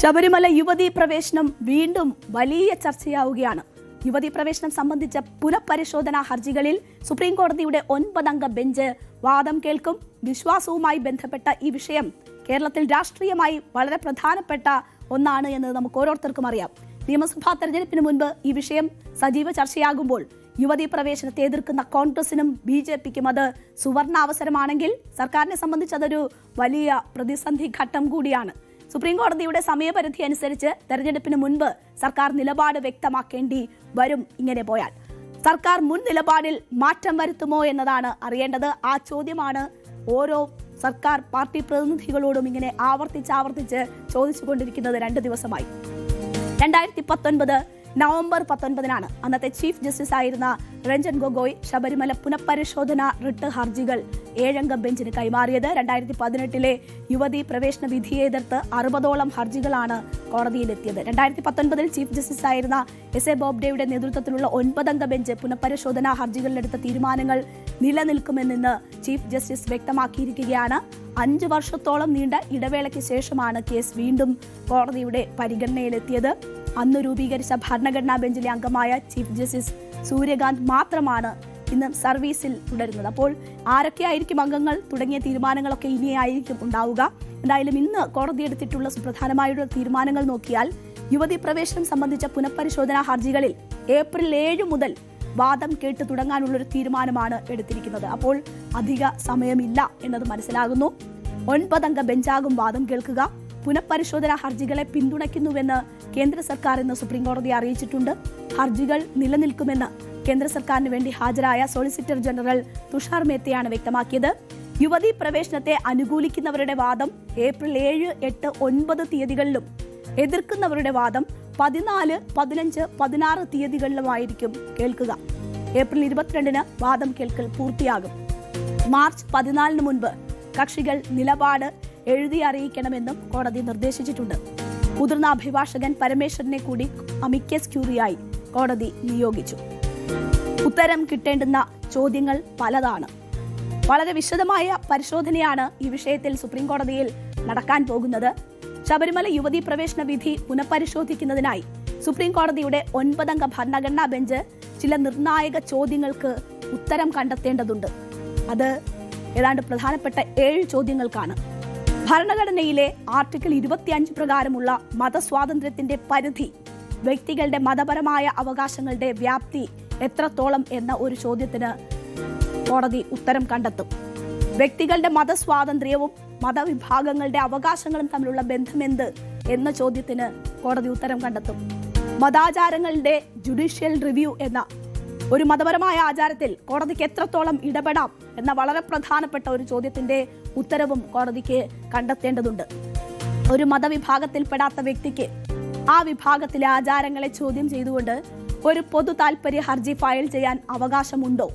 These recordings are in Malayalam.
ശബരിമല യുവതീ പ്രവേശനം വീണ്ടും വലിയ ചർച്ചയാവുകയാണ്. യുവതീ പ്രവേശനം സംബന്ധിച്ച പുനഃപരിശോധനാ ഹർജികളിൽ സുപ്രീം കോടതിയുടെ 9-അംഗ ബെഞ്ച് വാദം കേൾക്കും. വിശ്വാസവുമായി ബന്ധപ്പെട്ട ഈ വിഷയം കേരളത്തിൽ രാഷ്ട്രീയമായി വളരെ പ്രധാനപ്പെട്ട ഒന്നാണ് എന്ന് നമുക്ക് ഓരോരുത്തർക്കും അറിയാം. നിയമസഭാ തെരഞ്ഞെടുപ്പിന് മുൻപ് ഈ വിഷയം സജീവ ചർച്ചയാകുമ്പോൾ യുവതീ പ്രവേശനത്തെ എതിർക്കുന്ന കോൺഗ്രസിനും BJPക്കും അത് സുവർണാവസരമാണെങ്കിൽ സർക്കാരിനെ സംബന്ധിച്ച് അതൊരു വലിയ പ്രതിസന്ധി ഘട്ടം കൂടിയാണ്. സുപ്രീം കോടതിയുടെ സമയപരിധി അനുസരിച്ച് തെരഞ്ഞെടുപ്പിന് മുൻപ് സർക്കാർ നിലപാട് വ്യക്തമാക്കേണ്ടി വരും. ഇങ്ങനെ പോയാൽ സർക്കാർ മുൻ നിലപാടിൽ മാറ്റം വരുത്തുമോ എന്നതാണ് അറിയേണ്ടത്. ആ ചോദ്യമാണ് ഓരോ സർക്കാർ പാർട്ടി പ്രതിനിധികളോടും ഇങ്ങനെ ആവർത്തിച്ച് ചോദിച്ചുകൊണ്ടിരിക്കുന്നത് 2 ദിവസമായി. 2019 നവംബർ 19-നാണ് അന്നത്തെ ചീഫ് ജസ്റ്റിസ് ആയിരുന്ന രഞ്ജൻ ഗൊഗോയ് ശബരിമല പുനഃപരിശോധന റിട്ട് ഹർജികൾ 7-അംഗ ബെഞ്ചിന് കൈമാറിയത്. 2018-ലെ യുവതീ പ്രവേശന വിധിയെ എതിർത്ത് 60ഓളം ഹർജികളാണ് കോടതിയിലെത്തിയത്. 2019-ൽ ചീഫ് ജസ്റ്റിസ് ആയിരുന്ന SA ബോബ്ഡെയുടെ നേതൃത്വത്തിലുള്ള 9-അംഗ ബെഞ്ച് പുനഃപരിശോധനാ ഹർജികളിലെടുത്ത തീരുമാനങ്ങൾ നിലനിൽക്കുമെന്ന് ചീഫ് ജസ്റ്റിസ് വ്യക്തമാക്കിയിരിക്കുകയാണ്. 5 വർഷത്തോളം നീണ്ട ഇടവേളയ്ക്ക് ശേഷമാണ് കേസ് വീണ്ടും കോടതിയുടെ പരിഗണനയിലെത്തിയത്. അന്ന് രൂപീകരിച്ച ഭരണഘടനാ ബെഞ്ചിലെ അംഗമായ ചീഫ് ജസ്റ്റിസ് സൂര്യകാന്ത് മാത്രമാണ് ഇന്ന് സർവീസിൽ തുടരുന്നത്. അപ്പോൾ ആരൊക്കെയായിരിക്കും അംഗങ്ങൾ തുടങ്ങിയ തീരുമാനങ്ങളൊക്കെ ഇനിയായിരിക്കും ഉണ്ടാവുക. എന്തായാലും ഇന്ന് കോടതി എടുത്തിട്ടുള്ള സുപ്രധാനമായുള്ള തീരുമാനങ്ങൾ നോക്കിയാൽ യുവതീ പ്രവേശനം സംബന്ധിച്ച പുനഃപരിശോധനാ ഹർജികളിൽ ഏപ്രിൽ 7 മുതൽ വാദം കേട്ട് തുടങ്ങാനുള്ളൊരു തീരുമാനമാണ് എടുത്തിരിക്കുന്നത്. അപ്പോൾ അധിക സമയമില്ല എന്നത് മനസ്സിലാകുന്നു. 9-അംഗ ബെഞ്ചാകും വാദം കേൾക്കുക. പുനഃപരിശോധനാ ഹർജികളെ പിന്തുണയ്ക്കുന്നുവെന്ന് കേന്ദ്ര സർക്കാർ ഇന്ന് സുപ്രീം കോടതിയെ അറിയിച്ചിട്ടുണ്ട്. ഹർജികൾ നിലനിൽക്കുമെന്ന് കേന്ദ്ര സർക്കാരിന് വേണ്ടി ഹാജരായ സോളിസിറ്റർ ജനറൽ തുഷാർ മേത്തയാണ് വ്യക്തമാക്കിയത്. യുവതീ പ്രവേശനത്തെ അനുകൂലിക്കുന്നവരുടെ വാദം ഏപ്രിൽ 7, 8, 9 തീയതികളിലും എതിർക്കുന്നവരുടെ വാദം 14, 15, 16 തീയതികളിലുമായിരിക്കും കേൾക്കുക. ഏപ്രിൽ 22-ന് വാദം കേൾക്കൽ പൂർത്തിയാകും. മാർച്ച് 14-ന് മുൻപ് കക്ഷികൾ നിലപാട് എഴുതി അറിയിക്കണമെന്നും കോടതി നിർദ്ദേശിച്ചിട്ടുണ്ട്. മുതിർന്ന അഭിഭാഷകൻ പരമേശ്വരനെ കൂടി അമിക്കസ് ക്യൂറിയായി കോടതി നിയോഗിച്ചു. ഉത്തരം കിട്ടേണ്ടുന്ന ചോദ്യങ്ങൾ പലതാണ്. വളരെ വിശദമായ പരിശോധനയാണ് ഈ വിഷയത്തിൽ സുപ്രീം കോടതിയിൽ നടക്കാൻ പോകുന്നത്. ശബരിമല യുവതീ പ്രവേശന വിധി പുനഃപരിശോധിക്കുന്നതിനായി സുപ്രീം കോടതിയുടെ 9-അംഗ ഭരണഘടനാ ബെഞ്ച് ചില നിർണായക ചോദ്യങ്ങൾക്ക് ഉത്തരം കണ്ടെത്തേണ്ടതുണ്ട്. അത് ഏതാണ്ട് പ്രധാനപ്പെട്ട 7 ചോദ്യങ്ങൾക്കാണ്. ഭരണഘടനയിലെ ആർട്ടിക്കിൾ 25 പ്രകാരമുള്ള മതസ്വാതന്ത്ര്യത്തിന്റെ പരിധി, വ്യക്തികളുടെ മതപരമായ അവകാശങ്ങളുടെ വ്യാപ്തി എത്രത്തോളം എന്ന ഒരു ചോദ്യത്തിന് കോടതി ഉത്തരം കണ്ടെത്തും. വ്യക്തികളുടെ മതസ്വാതന്ത്ര്യവും മതവിഭാഗങ്ങളുടെ അവകാശങ്ങളും തമ്മിലുള്ള ബന്ധമെന്ത് എന്ന ചോദ്യത്തിന് കോടതി ഉത്തരം കണ്ടെത്തും. മതാചാരങ്ങളുടെ ജുഡീഷ്യൽ റിവ്യൂ എന്ന ഒരു മതപരമായ ആചാരത്തിൽ കോടതിക്ക് എത്രത്തോളം ഇടപെടാം എന്ന വളരെ പ്രധാനപ്പെട്ട ഒരു ചോദ്യത്തിന്റെ ഉത്തരവും കോടതിക്ക് കണ്ടെത്തേണ്ടതുണ്ട്. ഒരു മതവിഭാഗത്തിൽപ്പെടാത്ത വ്യക്തിക്ക് ആ വിഭാഗത്തിലെ ആചാരങ്ങളെ ചോദ്യം ചെയ്തുകൊണ്ട് ഒരു പൊതു താൽപര്യ ഹർജി ഫയൽ ചെയ്യാൻ അവകാശമുണ്ടോ?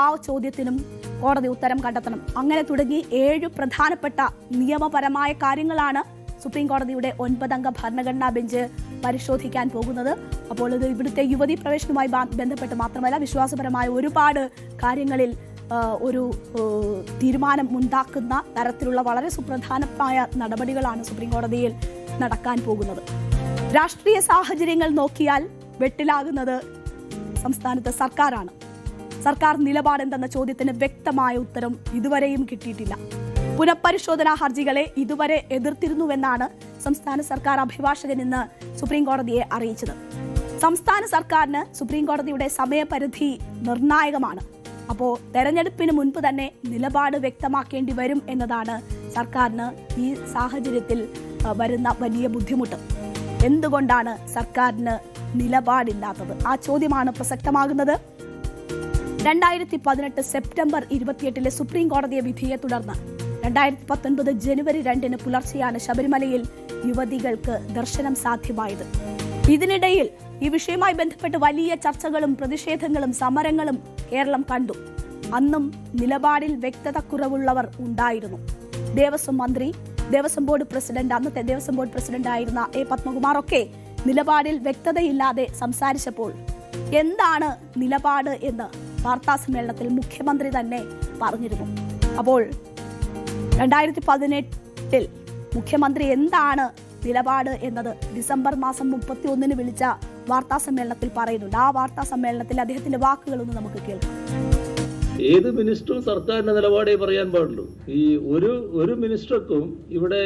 ആ ചോദ്യത്തിനും കോടതി ഉത്തരം കണ്ടെത്തണം. അങ്ങനെ തുടങ്ങി 7 പ്രധാനപ്പെട്ട നിയമപരമായ കാര്യങ്ങളാണ് സുപ്രീം കോടതിയുടെ 9-അംഗ ഭരണഘടനാ ബെഞ്ച് പരിശോധിക്കാൻ പോകുന്നത്. അപ്പോൾ ഇത് ഇവിടുത്തെ യുവതീ പ്രവേശനവുമായി ബന്ധപ്പെട്ട് മാത്രമല്ല, വിശ്വാസപരമായ ഒരുപാട് കാര്യങ്ങളിൽ ഒരു തീരുമാനം ഉണ്ടാക്കുന്ന തരത്തിലുള്ള വളരെ സുപ്രധാനമായ നടപടികളാണ് സുപ്രീം കോടതിയിൽ നടക്കാൻ പോകുന്നത്. രാഷ്ട്രീയ സാഹചര്യങ്ങൾ നോക്കിയാൽ വെട്ടിലാകുന്നത് സംസ്ഥാനത്തെ സർക്കാരാണ്. സർക്കാർ നിലപാടെന്തെന്ന ചോദ്യത്തിന് വ്യക്തമായ ഉത്തരം ഇതുവരെയും കിട്ടിയിട്ടില്ല. പുനഃപരിശോധനാ ഹർജികളെ ഇതുവരെ എതിർത്തിരുന്നുവെന്നാണ് സംസ്ഥാന സർക്കാർ അഭിഭാഷകൻ ഇന്ന് സുപ്രീം കോടതിയെ അറിയിച്ചത്. സംസ്ഥാന സർക്കാരിന് സുപ്രീം കോടതിയുടെ സമയപരിധി നിർണായകമാണ്. അപ്പോൾ തെരഞ്ഞെടുപ്പിന് മുൻപ് തന്നെ നിലപാട് വ്യക്തമാക്കേണ്ടി വരും എന്നതാണ് സർക്കാരിന് ഈ സാഹചര്യത്തിൽ വരുന്ന വലിയ ബുദ്ധിമുട്ട്. എന്തുകൊണ്ടാണ് സർക്കാരിന് നിലപാടില്ലാത്തത്? ആ ചോദ്യമാണ് പ്രസക്തമാകുന്നത്. 2018 സെപ്റ്റംബർ 28-ലെ സുപ്രീം കോടതിയെ വിധിയെ തുടർന്ന് 2019 ജനുവരി 2-ന് പുലർച്ചെയാണ് ശബരിമലയിൽ യുവതികൾക്ക് ദർശനം സാധ്യമായത്. ഇതിനിടയിൽ ഈ വിഷയവുമായി ബന്ധപ്പെട്ട് വലിയ ചർച്ചകളും പ്രതിഷേധങ്ങളും സമരങ്ങളും കേരളം കണ്ടു. അന്നും നിലപാടിൽ വ്യക്തത കുറവുള്ളവർ ഉണ്ടായിരുന്നു. ദേവസ്വം മന്ത്രി, ദേവസ്വം ബോർഡ് പ്രസിഡന്റ്, അന്നത്തെ ദേവസ്വം ബോർഡ് പ്രസിഡന്റ് ആയിരുന്ന A. പത്മകുമാർ ഒക്കെ നിലപാടിൽ വ്യക്തതയില്ലാതെ സംസാരിച്ചപ്പോൾ എന്താണ് നിലപാട് എന്ന് വാർത്താ സമ്മേളനത്തിൽ മുഖ്യമന്ത്രി തന്നെ പറഞ്ഞിരുന്നു. അപ്പോൾ 2018 മുഖ്യമന്ത്രി എന്താണ് നിലപാട് എന്നത് ഡിസംബർ മാസം 31 വിളിച്ച വാർത്താ സമ്മേളനത്തിൽ പറയുന്നുണ്ട്. ആ വാർത്താ സമ്മേളനത്തിൽ അദ്ദേഹത്തിന്റെ വാക്കുകളൊന്ന് നമുക്ക് കേൾക്കാം. ഏത് മിനിസ്റ്ററും സർക്കാരിന്റെ നിലപാടേ പറയാൻ പാടുള്ളൂ. ഈ ഒരു മിനിസ്റ്റർക്കും ഇവിടെ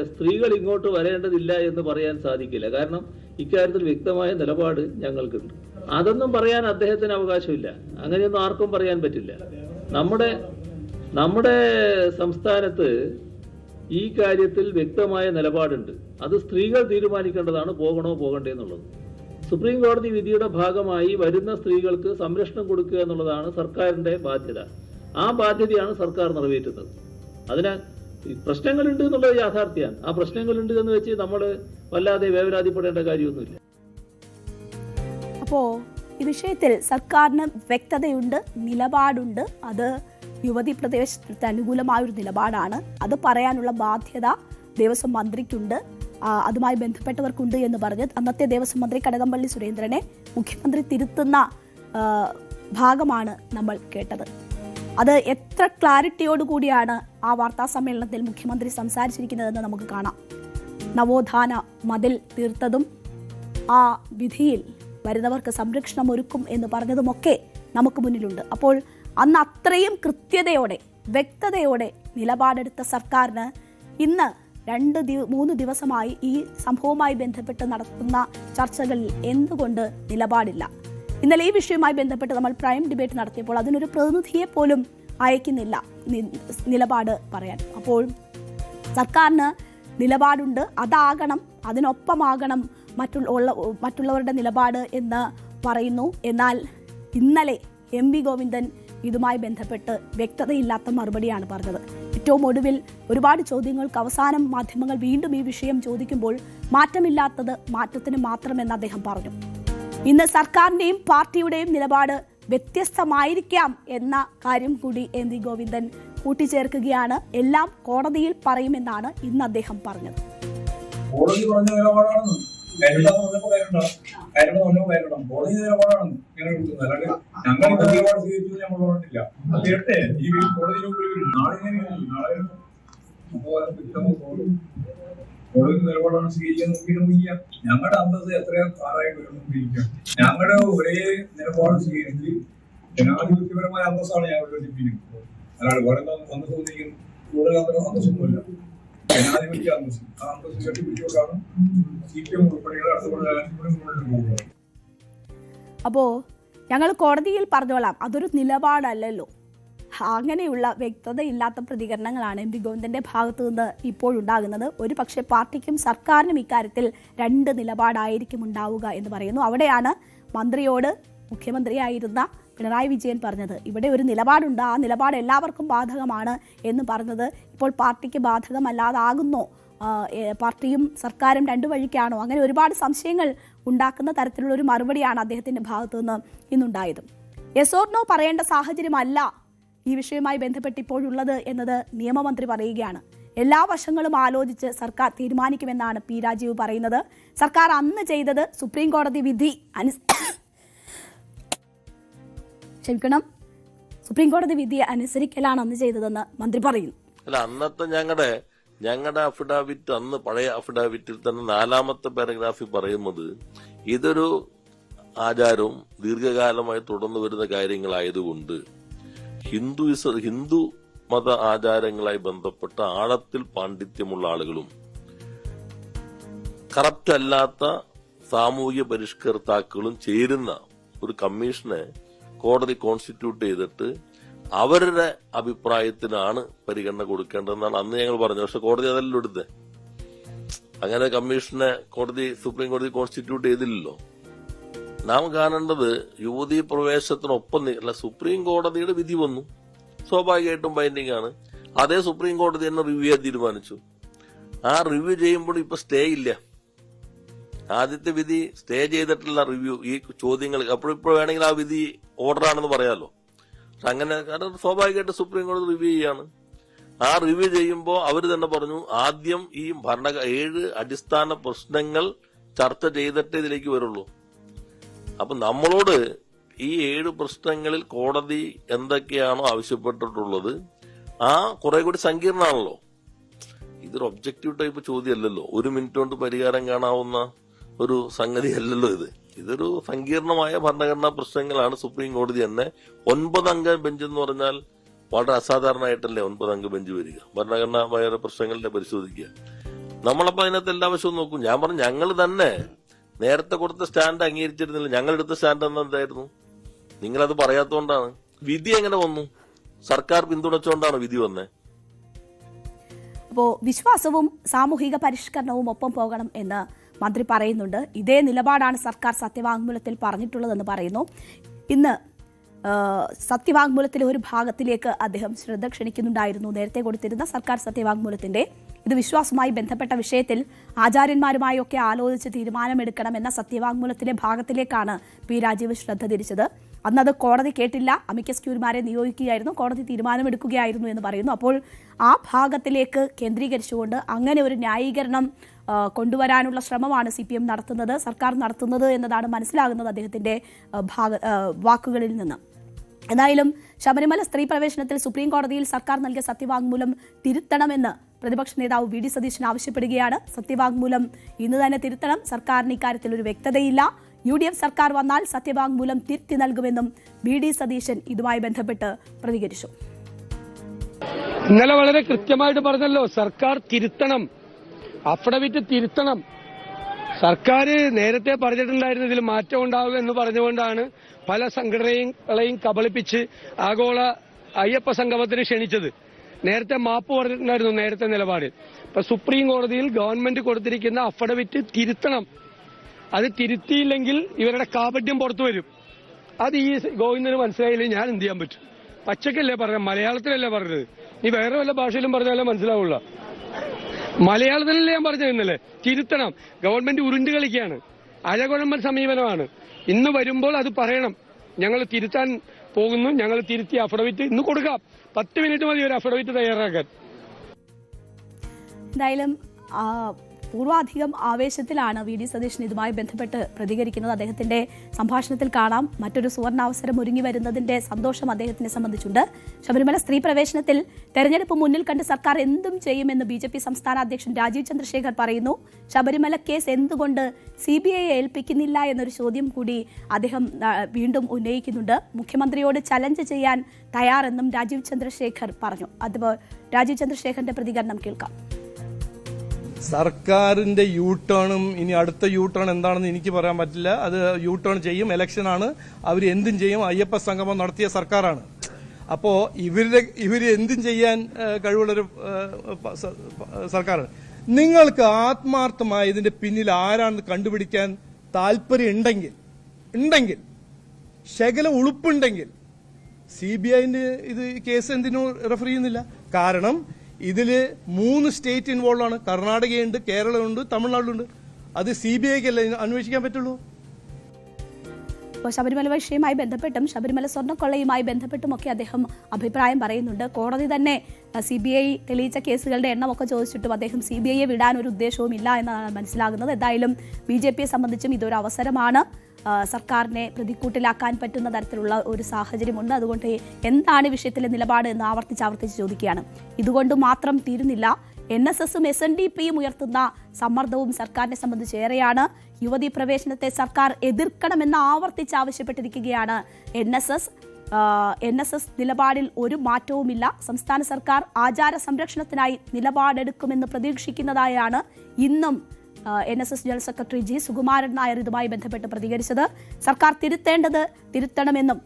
സ്ത്രീകൾ ഇങ്ങോട്ട് വരേണ്ടതില്ല എന്ന് പറയാൻ സാധിക്കില്ല. കാരണം ഇക്കാര്യത്തിൽ വ്യക്തമായ നിലപാട് ഞങ്ങൾക്കുണ്ട്. അതൊന്നും പറയാൻ അദ്ദേഹത്തിന് അവകാശമില്ല. അങ്ങനെയൊന്നും ആർക്കും പറയാൻ പറ്റില്ല. നമ്മുടെ സംസ്ഥാനത്ത് ഈ കാര്യത്തിൽ വ്യക്തമായ നിലപാടുണ്ട്. അത് സ്ത്രീകൾ തീരുമാനിക്കേണ്ടതാണ് പോകണോ പോകണ്ടേ എന്നുള്ളത്. സുപ്രീം കോടതി വിധിയുടെ ഭാഗമായി വരുന്ന സ്ത്രീകൾക്ക് സംരക്ഷണം കൊടുക്കുക എന്നുള്ളതാണ് സർക്കാരിന്റെ ബാധ്യത. ആ ബാധ്യതയാണ് സർക്കാർ നിറവേറ്റുന്നത്. അതിനാൽ പ്രശ്നങ്ങളുണ്ട് എന്നുള്ളത് യാഥാർത്ഥ്യമാണ്. ആ പ്രശ്നങ്ങളുണ്ട് എന്ന് വെച്ച് നമ്മൾ വല്ലാതെ വേവലാതിപ്പെടേണ്ട കാര്യമൊന്നുമില്ല. അപ്പോ ഈ വിഷയത്തിൽ സർക്കാരിന് വ്യക്തതയുണ്ട്, നിലപാടുണ്ട്. അത് യുവതി പ്രവേശനത്തിന് അനുകൂലമായൊരു നിലപാടാണ്. അത് പറയാനുള്ള ബാധ്യത ദേവസ്വം മന്ത്രിക്കുണ്ട്, അതുമായി ബന്ധപ്പെട്ടവർക്കുണ്ട് എന്ന് പറഞ്ഞ് അന്നത്തെ ദേവസ്വം മന്ത്രി കടകംപള്ളി സുരേന്ദ്രനെ മുഖ്യമന്ത്രി തിരുത്തുന്ന ഭാഗമാണ് നമ്മൾ കേട്ടത്. അത് എത്ര ക്ലാരിറ്റിയോടുകൂടിയാണ് ആ വാർത്താ സമ്മേളനത്തിൽ മുഖ്യമന്ത്രി സംസാരിച്ചിരിക്കുന്നതെന്ന് നമുക്ക് കാണാം. നവോത്ഥാന മതിൽ തീർത്തതും ആ വിധിയിൽ വരുന്നവർക്ക് സംരക്ഷണം ഒരുക്കും എന്ന് പറഞ്ഞതുമൊക്കെ നമുക്ക് മുന്നിലുണ്ട്. അപ്പോൾ അന്ന് അത്രയും കൃത്യതയോടെ വ്യക്തതയോടെ നിലപാടെടുത്ത സർക്കാരിന് ഇന്ന് 2-3 ദിവസമായി ഈ സംഭവവുമായി ബന്ധപ്പെട്ട് നടത്തുന്ന ചർച്ചകളിൽ എന്തുകൊണ്ട് നിലപാടില്ല? ഇന്നലെ ഈ വിഷയവുമായി ബന്ധപ്പെട്ട് നമ്മൾ പ്രൈം ഡിബേറ്റ് നടത്തിയപ്പോൾ അതിനൊരു പ്രതിനിധിയെ പോലും അയക്കുന്നില്ല നിലപാട് പറയാൻ. അപ്പോൾ സർക്കാരിന് നിലപാടുണ്ട്, അതാകണം, അതിനൊപ്പമാകണം മറ്റുള്ളവരുടെ നിലപാട് എന്ന് പറയുന്നു. എന്നാൽ ഇന്നലെ MP ഗോവിന്ദൻ ഇതുമായി ബന്ധപ്പെട്ട് വ്യക്തതയില്ലാത്ത മറുപടിയാണ് പറഞ്ഞത്. ഏറ്റവും ഒടുവിൽ ഒരുപാട് ചോദ്യങ്ങൾക്ക് അവസാനം മാധ്യമങ്ങൾ വീണ്ടും ഈ വിഷയം ചോദിക്കുമ്പോൾ മാറ്റമില്ലാത്തത് മാറ്റത്തിന് മാത്രമെന്ന് അദ്ദേഹം പറഞ്ഞു. ഇന്ന് സർക്കാരിന്റെയും പാർട്ടിയുടെയും നിലപാട് വ്യത്യസ്തമായിരിക്കാം എന്ന കാര്യം കൂടി MP ഗോവിന്ദൻ കൂട്ടിച്ചേർക്കുകയാണ്. എല്ലാം കോടതിയിൽ പറയുമെന്നാണ് ഇന്ന് അദ്ദേഹം പറഞ്ഞത്. കോടതി പറഞ്ഞ നിലപാടാണ് കോടതി നിലപാടാണ് ഞങ്ങൾ എടുക്കുന്നത്. അല്ലാണ്ട് ഞങ്ങൾ ഇന്ന നിലപാട് സ്വീകരിച്ചു ഞങ്ങൾ പറഞ്ഞിട്ടില്ല. അത് കേട്ടെ ഈ കോടതിയുടെ മുമ്പിൽ വരും. നാളെ കോടതി നിലപാടാണ് സ്വീകരിക്കാൻ നോക്കിയിട്ട് ഞങ്ങളുടെ അന്തസ് എത്രയോ കാലമായി വരുന്നോണ്ടിരിക്കുക. ഞങ്ങളുടെ ഒരേ നിലപാട് സ്വീകരിച്ച് ജനാധിപത്യപരമായ അന്തസ്സാണ് ഞങ്ങൾ ഉയർത്തിപ്പിക്കുന്നത്. അല്ലാണ്ട് വേറെ അന്തസ് തോന്നിയിരിക്കുന്നു. കൂടുതൽ അന്തസ്സൊന്നുമില്ല. ജനാധിപത്യ അന്തസ്. ആ അന്തസ് ഉയർത്തിപ്പിടിച്ചുകൊണ്ടാണ് CPM ഉൾപ്പെടെയുള്ള അടുത്ത. അപ്പോ ഞങ്ങൾ കോടതിയിൽ പറഞ്ഞോളാം, അതൊരു നിലപാടല്ലല്ലോ. അങ്ങനെയുള്ള വ്യക്തതയില്ലാത്ത പ്രതികരണങ്ങളാണ് MP ഗോവിന്ദന്റെ ഭാഗത്തു നിന്ന് ഇപ്പോഴുണ്ടാകുന്നത്. ഒരു പക്ഷേ പാർട്ടിക്കും സർക്കാരിനും ഇക്കാര്യത്തിൽ 2 നിലപാടായിരിക്കും ഉണ്ടാവുക എന്ന് പറയുന്നു. അവിടെയാണ് മന്ത്രിയോട് മുഖ്യമന്ത്രിയായിരുന്ന പിണറായി വിജയൻ പറഞ്ഞത് ഇവിടെ ഒരു നിലപാടുണ്ട്, ആ നിലപാട് എല്ലാവർക്കും ബാധകമാണ് എന്ന് പറഞ്ഞത് ഇപ്പോൾ പാർട്ടിക്ക് ബാധകമല്ലാതാകുന്നോ? പാർട്ടിയും സർക്കാരും 2 വഴിക്കാണോ? അങ്ങനെ ഒരുപാട് സംശയങ്ങൾ ഉണ്ടാക്കുന്ന തരത്തിലുള്ള ഒരു മറുപടിയാണ് അദ്ദേഹത്തിന്റെ ഭാഗത്തു നിന്ന് ഇന്നുണ്ടായത്. യെസ് ഓർ നോ പറയേണ്ട സാഹചര്യമല്ല ഈ വിഷയവുമായി ബന്ധപ്പെട്ട് ഇപ്പോഴുള്ളത് എന്നത് നിയമമന്ത്രി പറയുകയാണ്. എല്ലാ വശങ്ങളും ആലോചിച്ച് സർക്കാർ തീരുമാനിക്കുമെന്നാണ് P രാജീവ് പറയുന്നത്. സർക്കാർ അന്ന് ചെയ്തത് സുപ്രീം കോടതി വിധി സുപ്രീം കോടതി വിധി അനുസരിക്കലാണ് അന്ന് ചെയ്തതെന്ന് മന്ത്രി പറയുന്നു. അല്ല, അന്നത്തെ ഞങ്ങളുടെ അഫിഡാവിറ്റ്, അന്ന് പഴയ അഫിഡാവിറ്റിൽ തന്നെ 4ാമത്തെ പാരഗ്രാഫിൽ പറയുന്നത് ഇതൊരു ആചാരവും ദീർഘകാലമായി തുടർന്നു വരുന്ന കാര്യങ്ങളായതുകൊണ്ട് ഹിന്ദു മത ആചാരങ്ങളായി ബന്ധപ്പെട്ട ആഴത്തിൽ പാണ്ഡിത്യമുള്ള ആളുകളും കറപ്റ്റ് അല്ലാത്ത സാമൂഹ്യ പരിഷ്കർത്താക്കളും ചേരുന്ന ഒരു കമ്മീഷനെ കോടതി കോൺസ്റ്റിറ്റ്യൂട്ട് ചെയ്തിട്ട് അവരുടെ അഭിപ്രായത്തിനാണ് പരിഗണന കൊടുക്കേണ്ടതെന്നാണ് അന്ന് ഞങ്ങൾ പറഞ്ഞത്. പക്ഷെ കോടതി അതെല്ലാം എടുത്തത്. അങ്ങനെ കമ്മീഷനെ സുപ്രീം കോടതി കോൺസ്റ്റിറ്റ്യൂട്ട് ചെയ്തില്ലല്ലോ. നാം കാണേണ്ടത് യുവതീ പ്രവേശനത്തിനൊപ്പം സുപ്രീം കോടതിയുടെ വിധി വന്നു, സ്വാഭാവികമായിട്ടും ബൈൻഡിംഗ് ആണ്. അതേ സുപ്രീം കോടതി തന്നെ റിവ്യൂ ചെയ്യാൻ തീരുമാനിച്ചു. ആ റിവ്യൂ ചെയ്യുമ്പോൾ ഇപ്പൊ സ്റ്റേ ഇല്ല. ആദ്യത്തെ വിധി സ്റ്റേ ചെയ്തിട്ടുള്ള റിവ്യൂ ഈ ചോദ്യങ്ങൾ അപ്പോഴിപ്പോൾ വേണമെങ്കിൽ ആ വിധി ഓർഡർ ആണെന്ന് പറയാലോ. പക്ഷെ അങ്ങനെ കാരണം സ്വാഭാവികമായിട്ട് സുപ്രീം കോടതി റിവ്യൂ ചെയ്യാണ്. ആ റിവ്യൂ ചെയ്യുമ്പോൾ അവർ തന്നെ പറഞ്ഞു ആദ്യം ഈ 7 അടിസ്ഥാന പ്രശ്നങ്ങൾ ചർച്ച ചെയ്തിട്ടേ ഇതിലേക്ക് വരുള്ളൂ. അപ്പൊ നമ്മളോട് ഈ 7 പ്രശ്നങ്ങളിൽ കോടതി എന്തൊക്കെയാണോ ആവശ്യപ്പെട്ടിട്ടുള്ളത് ആ കുറെ കൂടി സങ്കീർണമാണല്ലോ. ഇതൊരു ഒബ്ജക്റ്റീവ് ടൈപ്പ് ചോദ്യമല്ലല്ലോ, 1 മിനിറ്റ് കൊണ്ട് പരിഹാരം കാണാവുന്ന ഒരു സംഗതി അല്ലല്ലോ ഇത്. ഇതൊരു സങ്കീർണമായ ഭരണഘടനാ പ്രശ്നങ്ങളാണ്. സുപ്രീം കോടതി തന്നെ 9 അംഗ ബെഞ്ച് എന്ന് പറഞ്ഞാൽ വളരെ അസാധാരണമായിട്ടല്ലേ 9 അംഗ ബെഞ്ച് വരിക, ഭരണഘടനാമായ പ്രശ്നങ്ങളുടെ പരിശോധിക്കുക. നമ്മളപ്പോ അതിനകത്ത് എല്ലാ വശവും നോക്കും. ഞാൻ പറഞ്ഞു, ഞങ്ങൾ തന്നെ നേരത്തെ കൊടുത്ത സ്റ്റാൻഡ് അംഗീകരിച്ചിരുന്നില്ല. ഞങ്ങളെടുത്ത സ്റ്റാൻഡ് എന്തായിരുന്നു? നിങ്ങളത് പറയാത്തോണ്ടാണ്. വിധി എങ്ങനെ വന്നു? സർക്കാർ പിന്തുണച്ചുകൊണ്ടാണ് വിധി വന്നേ. അപ്പോൾ വിശ്വാസവും സാമൂഹിക പരിഷ്കരണവും ഒപ്പം പോകണം എന്ന് മന്ത്രി പറയുന്നുണ്ട്. ഇതേ നിലപാടാണ് സർക്കാർ സത്യവാങ്മൂലത്തിൽ പറഞ്ഞിട്ടുള്ളതെന്ന് പറയുന്നു. ഇന്ന് സത്യവാങ്മൂലത്തിലെ ഒരു ഭാഗത്തിലേക്ക് അദ്ദേഹം ശ്രദ്ധ ക്ഷണിക്കുന്നുണ്ടായിരുന്നു. നേരത്തെ കൊടുത്തിരുന്ന സർക്കാർ സത്യവാങ്മൂലത്തിന്റെ ഇത് വിശ്വാസവുമായി ബന്ധപ്പെട്ട വിഷയത്തിൽ ആചാര്യന്മാരുമായൊക്കെ ആലോചിച്ച് തീരുമാനമെടുക്കണമെന്ന സത്യവാങ്മൂലത്തിലെ ഭാഗത്തിലേക്കാണ് പി രാജീവ് ശ്രദ്ധ തിരിച്ചത്. അന്നത് കോടതി കേട്ടില്ല, അമിക്കസ് ക്യൂറിമാരെ നിയോഗിക്കുകയായിരുന്നു, കോടതി തീരുമാനമെടുക്കുകയായിരുന്നു എന്ന് പറയുന്നു. അപ്പോൾ ആ ഭാഗത്തിലേക്ക് കേന്ദ്രീകരിച്ചുകൊണ്ട് അങ്ങനെ ഒരു ന്യായീകരണം കൊണ്ടുവരാനുള്ള ശ്രമമാണ് CPM നടത്തുന്നത്, സർക്കാർ നടത്തുന്നത് എന്നതാണ് മനസ്സിലാകുന്നത് അദ്ദേഹത്തിന്റെ വാക്കുകളിൽ നിന്ന്. എന്തായാലും ശബരിമല സ്ത്രീ പ്രവേശനത്തിൽ സുപ്രീം കോടതിയിൽ സർക്കാർ നൽകിയ സത്യവാങ്മൂലം തിരുത്തണമെന്ന് പ്രതിപക്ഷ നേതാവ് VD സതീശൻ ആവശ്യപ്പെടുകയാണ്. സത്യവാങ്മൂലം ഇന്ന് തന്നെ തിരുത്തണം, സർക്കാരിന് ഇക്കാര്യത്തിൽ ഒരു വ്യക്തതയില്ല. UDF സർക്കാർ വന്നാൽ സത്യവാങ്മൂലം തിരുത്തി നൽകുമെന്നും VD സതീശൻ ഇതുമായി ബന്ധപ്പെട്ട് പ്രതികരിച്ചു. ഇന്നലെ വളരെ കൃത്യമായിട്ട് പറഞ്ഞല്ലോ, സർക്കാർ തിരുത്തണം, അഫിഡവിറ്റ് തിരുത്തണം. സർക്കാർ നേരത്തെ പറഞ്ഞിട്ടുണ്ടായിരുന്നു ഇതിൽ മാറ്റം ഉണ്ടാവുക എന്ന് പറഞ്ഞുകൊണ്ടാണ് പല സംഘടനകളെയും കബളിപ്പിച്ച് ആഗോള അയ്യപ്പ സംഗമത്തിന് ക്ഷണിച്ചത്. നേരത്തെ മാപ്പ് പറഞ്ഞിട്ടുണ്ടായിരുന്നു നേരത്തെ നിലപാട്. ഇപ്പൊ സുപ്രീം കോടതിയിൽ ഗവൺമെന്റ് കൊടുത്തിരിക്കുന്ന അഫിഡവിറ്റ് തിരുത്തണം. അത് തിരുത്തിയില്ലെങ്കിൽ ഇവരുടെ കാപട്യം പുറത്തു വരും. അത് ഈ ഗോവിന്ദന് മനസ്സിലായില്ലെങ്കിൽ ഞാൻ എന്ത് ചെയ്യാൻ പറ്റും? പച്ചക്കല്ലേ പറഞ്ഞത്, മലയാളത്തിലല്ലേ പറഞ്ഞത്. നീ വേറെ വല്ല ഭാഷയിലും പറഞ്ഞാലേ മനസ്സിലാവുള്ള. മലയാളത്തിലല്ലേ ഞാൻ പറഞ്ഞത്. ഇന്നലെ തിരുത്തണം. ഗവൺമെന്റ് ഉരുണ്ട് കളിക്കുകയാണ്, അഴകുഴമ്പൻ സമീപനമാണ്. ഇന്ന് വരുമ്പോൾ അത് പറയണം, ഞങ്ങൾ തിരുത്താൻ പോകുന്നു, ഞങ്ങൾ തിരുത്തി അഫിഡവിറ്റ് ഇന്ന് കൊടുക്കാം. 10 മിനിറ്റ് മതി ഒരു അഫിഡവിറ്റ് തയ്യാറാക്കാൻ. എന്തായാലും പൂർവാധികം ആവേശത്തിലാണ് VD സതീശൻ ഇതുമായി ബന്ധപ്പെട്ട് പ്രതികരിക്കുന്നത്. അദ്ദേഹത്തിന്റെ സംഭാഷണത്തിൽ കാണാം മറ്റൊരു സുവർണാവസരം ഒരുങ്ങി വരുന്നതിന്റെ സന്തോഷം അദ്ദേഹത്തിനെ സംബന്ധിച്ചുണ്ട്. ശബരിമല സ്ത്രീ പ്രവേശനത്തിൽ തെരഞ്ഞെടുപ്പ് മുന്നിൽ കണ്ട് സർക്കാർ എന്തും ചെയ്യുമെന്ന് BJP സംസ്ഥാന അധ്യക്ഷൻ രാജീവ് ചന്ദ്രശേഖർ പറയുന്നു. ശബരിമല കേസ് എന്തുകൊണ്ട് CBI ഏൽപ്പിക്കുന്നില്ല എന്നൊരു ചോദ്യം കൂടി അദ്ദേഹം വീണ്ടും ഉന്നയിക്കുന്നുണ്ട്. മുഖ്യമന്ത്രിയോട് ചലഞ്ച് ചെയ്യാൻ തയ്യാറെന്നും രാജീവ് ചന്ദ്രശേഖർ പറഞ്ഞു. അതുപോലെ രാജീവ് ചന്ദ്രശേഖറിന്റെ പ്രതികരണം കേൾക്കാം. സർക്കാരിന്റെ യു-ടേണും ഇനി അടുത്ത യു-ടേൺ എന്താണെന്ന് എനിക്ക് പറയാൻ പറ്റില്ല. അത് യു-ടേൺ ചെയ്യും, ഇലക്ഷനാണ്, അവർ എന്തും ചെയ്യും. അയ്യപ്പ സംഗമം നടത്തിയ സർക്കാരാണ്. അപ്പോൾ ഇവര് എന്തും ചെയ്യാൻ കഴിവുള്ളൊരു സർക്കാരാണ്. നിങ്ങൾക്ക് ആത്മാർത്ഥമായി ഇതിന്റെ പിന്നിൽ ആരാണെന്ന് കണ്ടുപിടിക്കാൻ താല്പര്യം ഉണ്ടെങ്കിൽ ശകല ഉളുപ്പുണ്ടെങ്കിൽ CBIന്റെ ഇത് കേസ് എന്തിനു റെഫർ ചെയ്യുന്നില്ല? കാരണം ഇതില് 3 സ്റ്റേറ്റ് ഇൻവോൾവ് ആണ്. കർണാടകയുണ്ട്, കേരളമുണ്ട്, തമിഴ്നാടുണ്ട്. അത് CBIക്കല്ലേ അന്വേഷിക്കാൻ പറ്റുള്ളൂ. ശബരിമല വിഷയവുമായി ബന്ധപ്പെട്ടും ശബരിമല സ്വർണ്ണക്കൊള്ളയുമായി ബന്ധപ്പെട്ടുമൊക്കെ അദ്ദേഹം അഭിപ്രായം പറയുന്നുണ്ട്. കോടതി തന്നെ CBI തെളിയിച്ച കേസുകളുടെ എണ്ണമൊക്കെ ചോദിച്ചിട്ടും അദ്ദേഹം CBIയെ വിടാൻ ഒരു ഉദ്ദേശവും ഇല്ല എന്നാണ് മനസ്സിലാകുന്നത്. എന്തായാലും BJPയെ സംബന്ധിച്ചും ഇതൊരു അവസരമാണ്. സർക്കാരിനെ പ്രതിക്കൂട്ടിലാക്കാൻ പറ്റുന്ന തരത്തിലുള്ള ഒരു സാഹചര്യമുണ്ട്. അതുകൊണ്ട് എന്താണ് വിഷയത്തിലെ നിലപാട് എന്ന് ആവർത്തിച്ച് ചോദിക്കുകയാണ്. ഇതുകൊണ്ട് മാത്രം തീരുന്നില്ല. NSSും SNDPയും ഉയർത്തുന്ന സമ്മർദ്ദവും സർക്കാരിനെ സംബന്ധിച്ച് ഏറെയാണ്. യുവതീ പ്രവേശനത്തെ സർക്കാർ എതിർക്കണമെന്ന് ആവർത്തിച്ച് ആവശ്യപ്പെട്ടിരിക്കുകയാണ് NSS നിലപാടിൽ ഒരു മാറ്റവുമില്ല. സംസ്ഥാന സർക്കാർ ആചാര സംരക്ഷണത്തിനായി നിലപാടെടുക്കുമെന്ന് പ്രതീക്ഷിക്കുന്നതായാണ് ഇന്നും NSS general secretary G. Sukumaran Nair ഇതുമായി ബന്ധപ്പെട്ട് പ്രതികരിച്ചത്. സർക്കാർ തിരുത്തണമെന്നും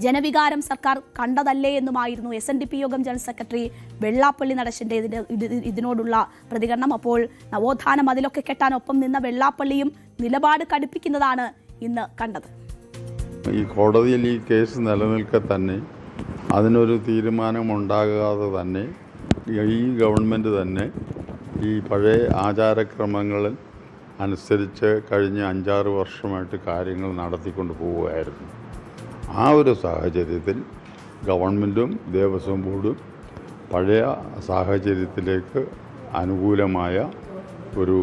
ജനവികാരം സർക്കാർ കണ്ടതല്ലേ എന്നുമായിരുന്നു SNDP യോഗം ജനറൽ സെക്രട്ടറി വെള്ളാപ്പള്ളി നടേശന്റെ ഇതിനോടുള്ള പ്രതികരണം. അപ്പോൾ നവോത്ഥാന മതിലൊക്കെ കെട്ടാൻ ഒപ്പം നിന്ന വെള്ളാപ്പള്ളിയും നിലപാട് കടുപ്പിക്കുന്നതാണ് ഇന്ന് കണ്ടത്. ഈ കോടതിയിൽ ഈ കേസ് നിലനിൽക്കെ തന്നെ അതിനൊരു തീരുമാനമുണ്ടാകാതെ തന്നെ ഈ ഗവൺമെൻറ് തന്നെ ഈ പഴയ ആചാരക്രമങ്ങളിൽ അനുസരിച്ച് കഴിഞ്ഞ 5-6 വർഷമായിട്ട് കാര്യങ്ങൾ നടത്തിക്കൊണ്ട് പോവുകയായിരുന്നു. ആ ഒരു സാഹചര്യത്തിൽ ഗവൺമെൻറ്റും ദേവസ്വം ബോർഡും പഴയ സാഹചര്യത്തിലേക്ക് അനുകൂലമായ ഒരു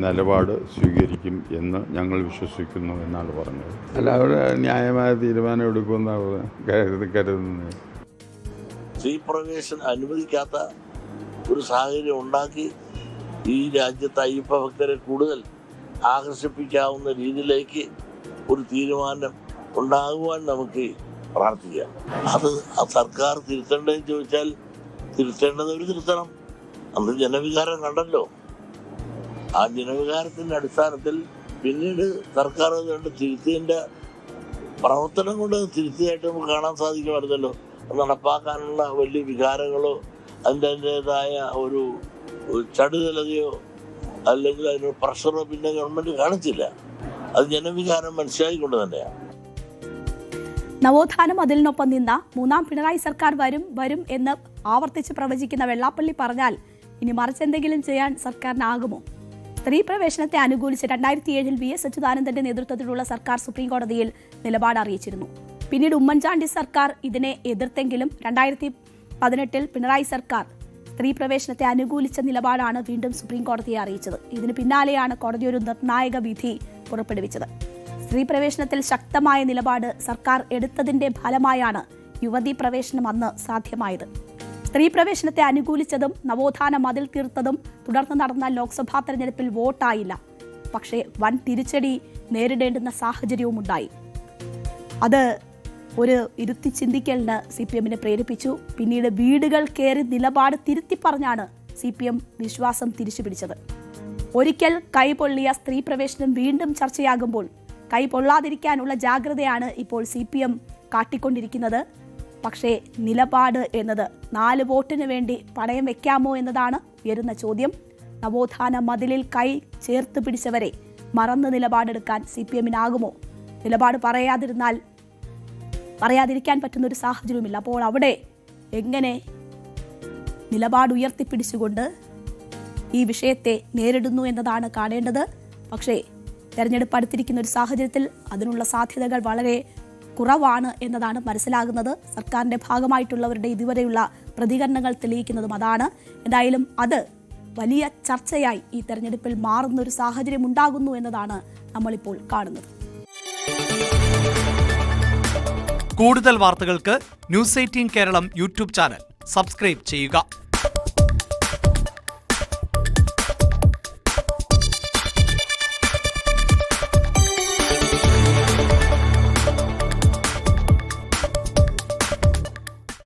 നിലപാട് സ്വീകരിക്കും എന്ന് ഞങ്ങൾ വിശ്വസിക്കുന്നു എന്നാണ് പറഞ്ഞത്. അല്ല, അവർ ന്യായമായ തീരുമാനം എടുക്കുമെന്നാണ് കരുതുന്നത്. സ്ത്രീ പ്രവേശനം അനുവദിക്കാത്ത ഒരു സാഹചര്യം ഉണ്ടാക്കി ഈ രാജ്യത്തെ അയ്യപ്പ ഭക്തരെ കൂടുതൽ ആകർഷിപ്പിക്കാവുന്ന രീതിയിലേക്ക് ഒരു തീരുമാനം ഉണ്ടാകുവാൻ നമുക്ക് പ്രാർത്ഥിക്കാം. അത് സർക്കാർ തിരുത്തേണ്ടതെന്ന് ചോദിച്ചാൽ തിരുത്തേണ്ടവർ തിരുത്തണം. അന്ന് ജനവികാരം കണ്ടല്ലോ. ആ ജനവികാരത്തിന്റെ അടിസ്ഥാനത്തിൽ പിന്നീട് സർക്കാർ അതുകൊണ്ട് തിരുത്തിയതിന്റെ പ്രവർത്തനം കൊണ്ട് തിരുത്തിയായിട്ട് നമുക്ക് കാണാൻ സാധിക്കുമായിരുന്നല്ലോ. അത് നടപ്പാക്കാനുള്ള വലിയ വികാരങ്ങളോ അതിൻ്റെതായ ഒരു ചടുതലതയോ അല്ലെങ്കിൽ അതിനൊരു പ്രഷറോ പിന്നെ ഗവൺമെന്റ് കാണിച്ചില്ല. അത് ജനവികാരം മനസ്സിലാക്കിക്കൊണ്ട് തന്നെയാണ്. നവോത്ഥാനം അതിലിനൊപ്പം നിന്ന മൂന്നാം പിണറായി സർക്കാർ വരും എന്ന് ആവർത്തിച്ച് പ്രവചിക്കുന്ന വെള്ളാപ്പള്ളി പറഞ്ഞാൽ ഇനി മറിച്ചെന്തെങ്കിലും ചെയ്യാൻ സർക്കാരിനാകുമോ? സ്ത്രീ പ്രവേശനത്തെ അനുകൂലിച്ച് 2007 VS അച്യുതാനന്ദന്റെ നേതൃത്വത്തിലുള്ള സർക്കാർ സുപ്രീം കോടതിയിൽ നിലപാട് അറിയിച്ചിരുന്നു. പിന്നീട് ഉമ്മൻചാണ്ടി സർക്കാർ ഇതിനെ എതിർത്തെങ്കിലും 2018 പിണറായി സർക്കാർ സ്ത്രീ പ്രവേശനത്തെ അനുകൂലിച്ച നിലപാടാണ് വീണ്ടും സുപ്രീം കോടതിയെ അറിയിച്ചത്. ഇതിന് പിന്നാലെയാണ് കോടതി ഒരു നിർണായക വിധി പുറപ്പെടുവിച്ചത്. സ്ത്രീ പ്രവേശനത്തിൽ ശക്തമായ നിലപാട് സർക്കാർ എടുത്തതിന്റെ ഫലമായാണ് യുവതീ പ്രവേശനം അന്ന് സാധ്യമായത്. സ്ത്രീ പ്രവേശനത്തെ അനുകൂലിച്ചതും നവോത്ഥാന മതിൽ തീർത്തതും തുടർന്ന് നടന്ന ലോക്സഭാ തെരഞ്ഞെടുപ്പിൽ വോട്ടായില്ല. പക്ഷേ വൻ തിരിച്ചടി നേരിടേണ്ടുന്ന സാഹചര്യവും ഉണ്ടായി. അത് ഒരു ഇരുത്തി ചിന്തിക്കലിന് CPM-നെ പ്രേരിപ്പിച്ചു. പിന്നീട് വീടുകൾ കയറി നിലപാട് തിരുത്തി പറഞ്ഞാണ് CPM വിശ്വാസം തിരിച്ചുപിടിച്ചത്. ഒരിക്കൽ കൈപൊള്ളിയ സ്ത്രീ പ്രവേശനം വീണ്ടും ചർച്ചയാകുമ്പോൾ കൈപൊള്ളാതിരിക്കാനുള്ള ജാഗ്രതയാണ് ഇപ്പോൾ CPM കാട്ടിക്കൊണ്ടിരിക്കുന്നത്. പക്ഷേ നിലപാട് എന്നത് 4 വോട്ടിന് വേണ്ടി പണയം വെക്കാമോ എന്നതാണ് ഉയരുന്ന ചോദ്യം. നവോത്ഥാന മതിലിൽ കൈ ചേർത്ത് പിടിച്ചവരെ മറന്ന് നിലപാടെടുക്കാൻ CPM-നാകുമോ? നിലപാട് പറയാതിരിക്കാൻ പറ്റുന്നൊരു സാഹചര്യവുമില്ല. അപ്പോൾ അവിടെ എങ്ങനെ നിലപാട് ഉയർത്തിപ്പിടിച്ചുകൊണ്ട് ഈ വിഷയത്തെ നേരിടുന്നു എന്നതാണ് കാണേണ്ടത്. പക്ഷേ തെരഞ്ഞെടുപ്പ് അടുത്തിരിക്കുന്ന ഒരു സാഹചര്യത്തിൽ അതിനുള്ള സാധ്യതകൾ വളരെ കുറവാണ് എന്നതാണ് മനസ്സിലാകുന്നത്. സർക്കാരിന്റെ ഭാഗമായിട്ടുള്ളവരുടെ ഇതുവരെയുള്ള പ്രതികരണങ്ങൾ തെളിയിക്കുന്നതും അതാണ്. എന്തായാലും അത് വലിയ ചർച്ചയായി ഈ തെരഞ്ഞെടുപ്പിൽ മാറുന്ന ഒരു സാഹചര്യം ഉണ്ടാകുന്നു എന്നതാണ് നമ്മളിപ്പോൾ കാണുന്നത്. കൂടുതൽ വാർത്തകൾക്ക് News 18 Keralam YouTube channel subscribe ചെയ്യുക.